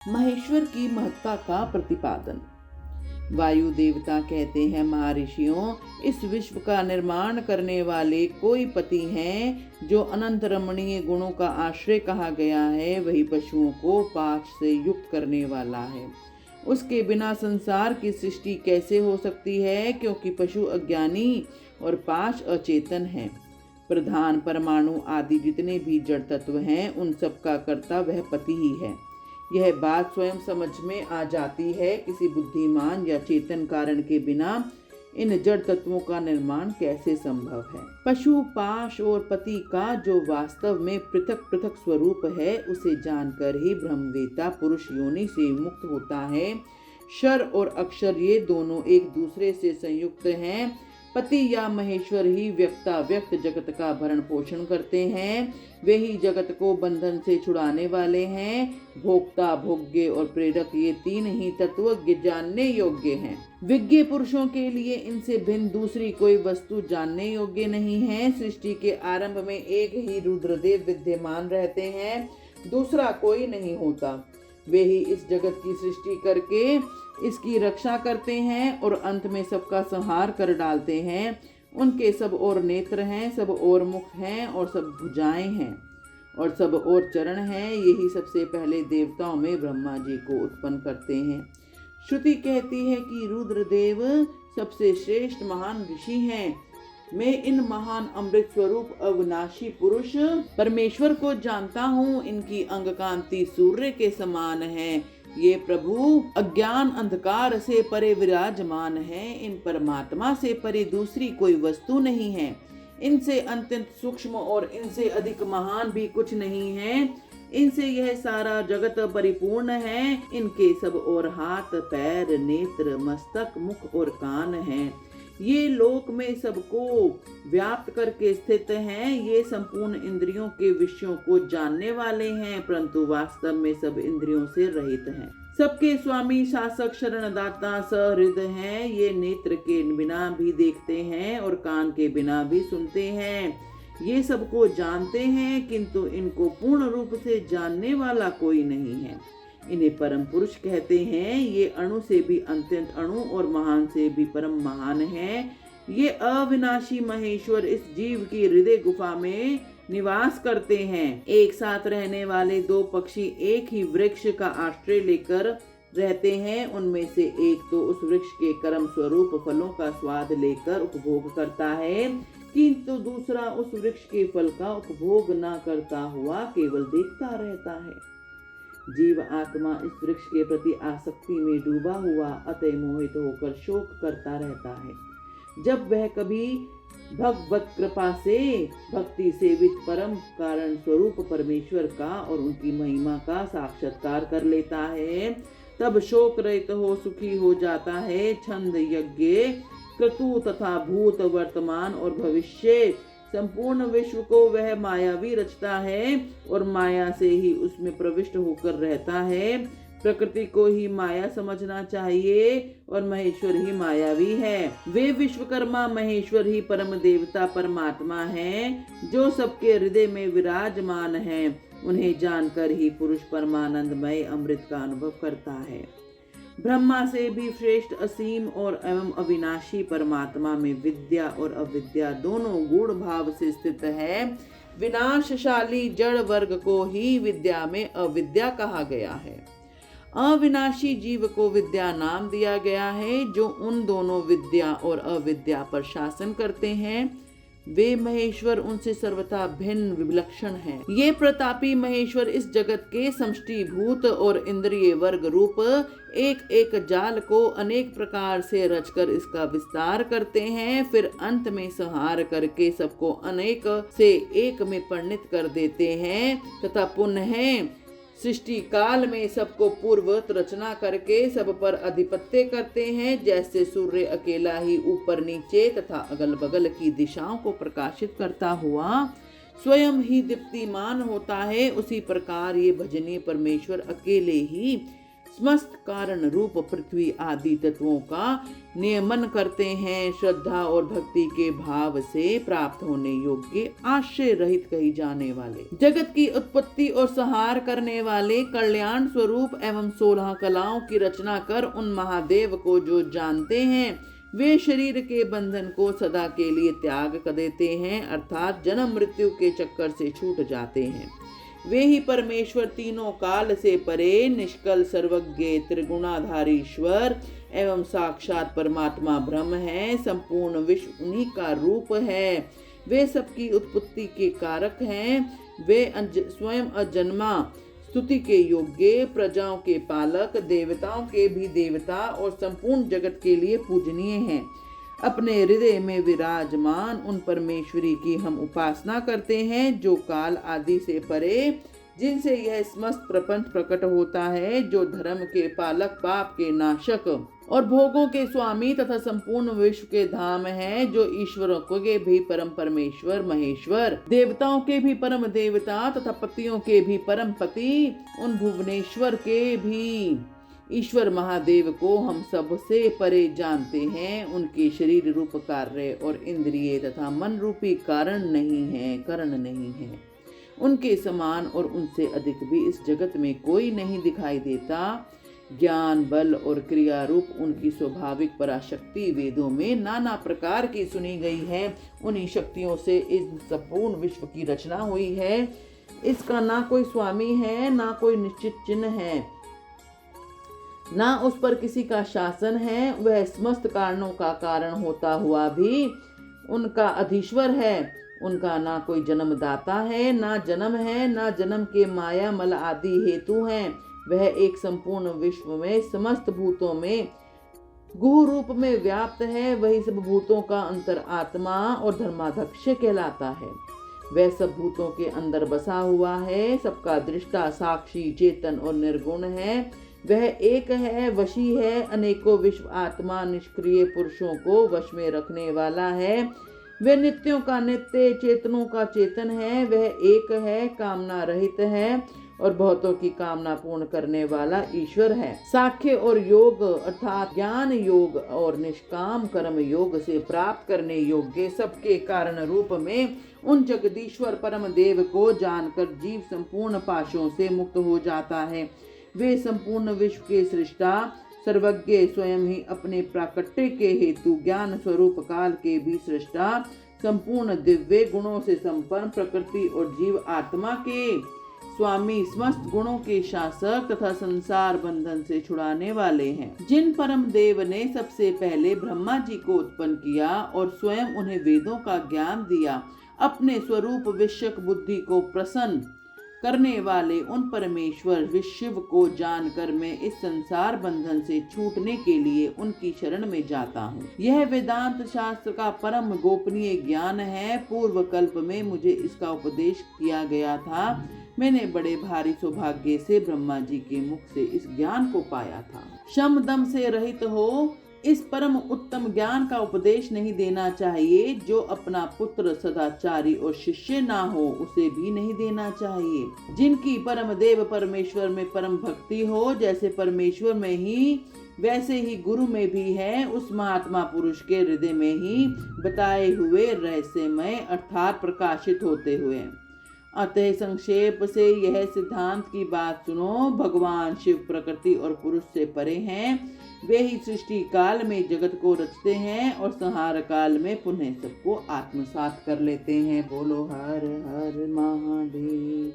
महेश्वर की महत्ता का प्रतिपादन। वायु देवता कहते हैं, महर्षियों, इस विश्व का निर्माण करने वाले कोई पति हैं जो अनंत रमणीय गुणों का आश्रय कहा गया है, वही पशुओं को पाश से युक्त करने वाला है। उसके बिना संसार की सृष्टि कैसे हो सकती है, क्योंकि पशु अज्ञानी और पाश अचेतन हैं। प्रधान, परमाणु आदि जितने भी जड़ तत्व हैं, उन सब का कर्ता वह पति ही है। यह बात स्वयं समझ में आ जाती है। किसी बुद्धिमान या चेतन कारण के बिना इन जड़ तत्वों का निर्माण कैसे संभव है। पशु, पाश और पति का जो वास्तव में पृथक पृथक स्वरूप है, उसे जानकर ही ब्रह्मवेत्ता पुरुष योनि से मुक्त होता है। क्षर और अक्षर ये दोनों एक दूसरे से संयुक्त हैं। पति या महेश्वर ही व्यक्ता व्यक्त जगत का भरण पोषण करते हैं। वे ही जगत को बंधन से छुड़ाने वाले हैं। भोक्ता, भोग्य और प्रेरक ये तीन ही तत्व जानने योग्य हैं। विज्ञ पुरुषों के लिए इनसे भिन्न दूसरी कोई वस्तु जानने योग्य नहीं है। सृष्टि के आरंभ में एक ही रुद्रदेव विद्यमान रहते हैं, दूसरा कोई नहीं होता। वे ही इस जगत की सृष्टि करके इसकी रक्षा करते हैं और अंत में सबका संहार कर डालते हैं। उनके सब और नेत्र हैं, सब और मुख हैं और सब भुजाएं हैं और सब और चरण हैं। यही सबसे पहले देवताओं में ब्रह्मा जी को उत्पन्न करते हैं। श्रुति कहती है कि रुद्रदेव सबसे श्रेष्ठ महान ऋषि हैं। मैं इन महान अमृत स्वरूप अविनाशी पुरुष परमेश्वर को जानता हूँ। इनकी अंग कांति सूर्य के समान है। ये प्रभु अज्ञान अंधकार से परे विराजमान है। इन परमात्मा से परे दूसरी कोई वस्तु नहीं है। इनसे अत्यंत सूक्ष्म और इनसे अधिक महान भी कुछ नहीं है। इनसे यह सारा जगत परिपूर्ण है। इनके सब और हाथ, पैर, नेत्र, मस्तक, मुख और कान हैं। ये लोक में सबको व्याप्त करके स्थित हैं। ये संपूर्ण इंद्रियों के विषयों को जानने वाले हैं, परंतु वास्तव में सब इंद्रियों से रहित हैं। सबके स्वामी, शासक, शरणदाता, सहृदय हैं। ये नेत्र के बिना भी देखते हैं और कान के बिना भी सुनते हैं। ये सबको जानते हैं, किंतु इनको पूर्ण रूप से जानने वाला कोई नहीं है। इन्हें परम पुरुष कहते हैं। ये अणु से भी अत्यंत अणु और महान से भी परम महान है। ये अविनाशी महेश्वर इस जीव की हृदय गुफा में निवास करते हैं। एक साथ रहने वाले दो पक्षी एक ही वृक्ष का आश्रय लेकर रहते हैं। उनमें से एक तो उस वृक्ष के कर्म स्वरूप फलों का स्वाद लेकर उपभोग करता है, किंतु दूसरा उस वृक्ष के फल का उपभोग न करता हुआ केवल देखता रहता है। जीव आत्मा इस वृक्ष के प्रति आसक्ति में डूबा हुआ अतः मोहित होकर शोक करता रहता है। जब वह कभी भगवत कृपा से भक्ति सेवित परम कारण स्वरूप परमेश्वर का और उनकी महिमा का साक्षात्कार कर लेता है, तब शोक रहित हो सुखी हो जाता है। छंद, यज्ञ, क्रतु तथा भूत, वर्तमान और भविष्य संपूर्ण विश्व को वह मायावी रचता है और माया से ही उसमें प्रविष्ट होकर रहता है। प्रकृति को ही माया समझना चाहिए और महेश्वर ही मायावी है। वे विश्वकर्मा महेश्वर ही परम देवता परमात्मा हैं, जो सबके हृदय में विराजमान हैं। उन्हें जानकर ही पुरुष परमानंदमय अमृत का अनुभव करता है। ब्रह्मा से भी श्रेष्ठ असीम और एवं अविनाशी परमात्मा में विद्या और अविद्या दोनों गूढ़ भाव से स्थित है। विनाशशाली जड़ वर्ग को ही विद्या में अविद्या कहा गया है। अविनाशी जीव को विद्या नाम दिया गया है, जो उन दोनों विद्या और अविद्या पर शासन करते हैं। वे महेश्वर उनसे सर्वथा भिन्न विलक्षण हैं। ये प्रतापी महेश्वर इस जगत के समष्टिभूत और इंद्रिय वर्ग रूप एक एक जाल को अनेक प्रकार से रचकर इसका विस्तार करते हैं। फिर अंत में संहार करके सबको अनेक से एक में परिणत कर देते हैं तथा पुनः सृष्टि काल में सबको पूर्ववत रचना करके सब पर अधिपत्य करते हैं। जैसे सूर्य अकेला ही ऊपर नीचे तथा अगल बगल की दिशाओं को प्रकाशित करता हुआ स्वयं ही दीप्तिमान होता है, उसी प्रकार ये भजनीय परमेश्वर अकेले ही समस्त कारण रूप पृथ्वी आदि तत्वों का नियमन करते हैं। श्रद्धा और भक्ति के भाव से प्राप्त होने योग्य आश्रय रहित कही जाने वाले, जगत की उत्पत्ति और संहार करने वाले, कल्याण स्वरूप एवं 16 कलाओं की रचना कर उन महादेव को जो जानते हैं, वे शरीर के बंधन को सदा के लिए त्याग कर देते हैं, अर्थात जन्म मृत्यु के चक्कर से छूट जाते हैं। वे ही परमेश्वर तीनों काल से परे, निष्कल, सर्वज्ञ, त्रिगुणाधारी ईश्वर एवं साक्षात परमात्मा ब्रह्म है। संपूर्ण विश्व उन्हीं का रूप है। वे सबकी उत्पत्ति के कारक हैं। वे स्वयं अजन्मा, स्तुति के योग्य, प्रजाओं के पालक, देवताओं के भी देवता और संपूर्ण जगत के लिए पूजनीय हैं। अपने हृदय में विराजमान उन परमेश्वरी की हम उपासना करते हैं, जो काल आदि से परे, जिनसे यह समस्त प्रपंच प्रकट होता है, जो धर्म के पालक, पाप के नाशक और भोगों के स्वामी तथा संपूर्ण विश्व के धाम है, जो ईश्वरों के भी परम परमेश्वर महेश्वर, देवताओं के भी परम देवता तथा पतियों के भी परम पति, उन भुवनेश्वर के भी ईश्वर महादेव को हम सबसे परे जानते हैं। उनके शरीर रूप कार्य और इंद्रिय तथा मन रूपी कारण नहीं है, करण नहीं है। उनके समान और उनसे अधिक भी इस जगत में कोई नहीं दिखाई देता। ज्ञान, बल और क्रिया रूप उनकी स्वाभाविक पराशक्ति वेदों में नाना प्रकार की सुनी गई है। उन्हीं शक्तियों से इस संपूर्ण विश्व की रचना हुई है। इसका ना कोई स्वामी है, ना कोई निश्चित चिन्ह है, ना उस पर किसी का शासन है। वह समस्त कारणों का कारण होता हुआ भी उनका अधीश्वर है। उनका ना कोई जन्मदाता है, ना जन्म है, ना जन्म के माया मल आदि हेतु हैं। वह एक संपूर्ण विश्व में समस्त भूतों में गुह रूप में व्याप्त है। वही सब भूतों का अंतर आत्मा और धर्माध्यक्ष कहलाता है। वह सब भूतों के अंदर बसा हुआ है, सबका दृष्टा, साक्षी, चेतन और निर्गुण है। वह एक है, वशी है, अनेकों विश्व आत्मा, निष्क्रिय पुरुषों को वश में रखने वाला है। वह नित्यों का नित्य, चेतनों का चेतन है। वह एक है, कामना रहित है और बहुतों की कामना पूर्ण करने वाला ईश्वर है। साख्य और योग अर्थात ज्ञान योग और निष्काम कर्म योग से प्राप्त करने योग्य सबके कारण रूप में उन जगदीश्वर परम देव को जानकर जीव संपूर्ण पाशों से मुक्त हो जाता है। वे संपूर्ण विश्व के सृष्टा, सर्वज्ञ, स्वयं ही अपने प्राकट्य के हेतु ज्ञान स्वरूप काल के भी सृष्टा, संपूर्ण दिव्य गुणों से संपन्न, प्रकृति और जीव आत्मा के स्वामी, समस्त गुणों के शासक तथा संसार बंधन से छुड़ाने वाले हैं। जिन परम देव ने सबसे पहले ब्रह्मा जी को उत्पन्न किया और स्वयं उन्हें वेदों का ज्ञान दिया, अपने स्वरूप विषयक बुद्धि को प्रसन्न करने वाले उन परमेश्वर विशिव को जानकर मैं इस संसार बंधन से छूटने के लिए उनकी शरण में जाता हूँ। यह वेदांत शास्त्र का परम गोपनीय ज्ञान है। पूर्व कल्प में मुझे इसका उपदेश किया गया था। मैंने बड़े भारी सौभाग्य से ब्रह्मा जी के मुख से इस ज्ञान को पाया था। शम दम से रहित हो इस परम उत्तम ज्ञान का उपदेश नहीं देना चाहिए। जो अपना पुत्र सदाचारी और शिष्य ना हो उसे भी नहीं देना चाहिए। जिनकी परम देव परमेश्वर में परम भक्ति हो, जैसे परमेश्वर में ही वैसे ही गुरु में भी है, उस महात्मा पुरुष के हृदय में ही बताए हुए रहस्यमय अर्थात प्रकाशित होते हुए। अतः संक्षेप से यह सिद्धांत की बात सुनो। भगवान शिव प्रकृति और पुरुष से परे हैं। वे ही सृष्टि काल में जगत को रचते हैं और संहार काल में पुनः सबको आत्मसात कर लेते हैं। बोलो हर हर महादेव।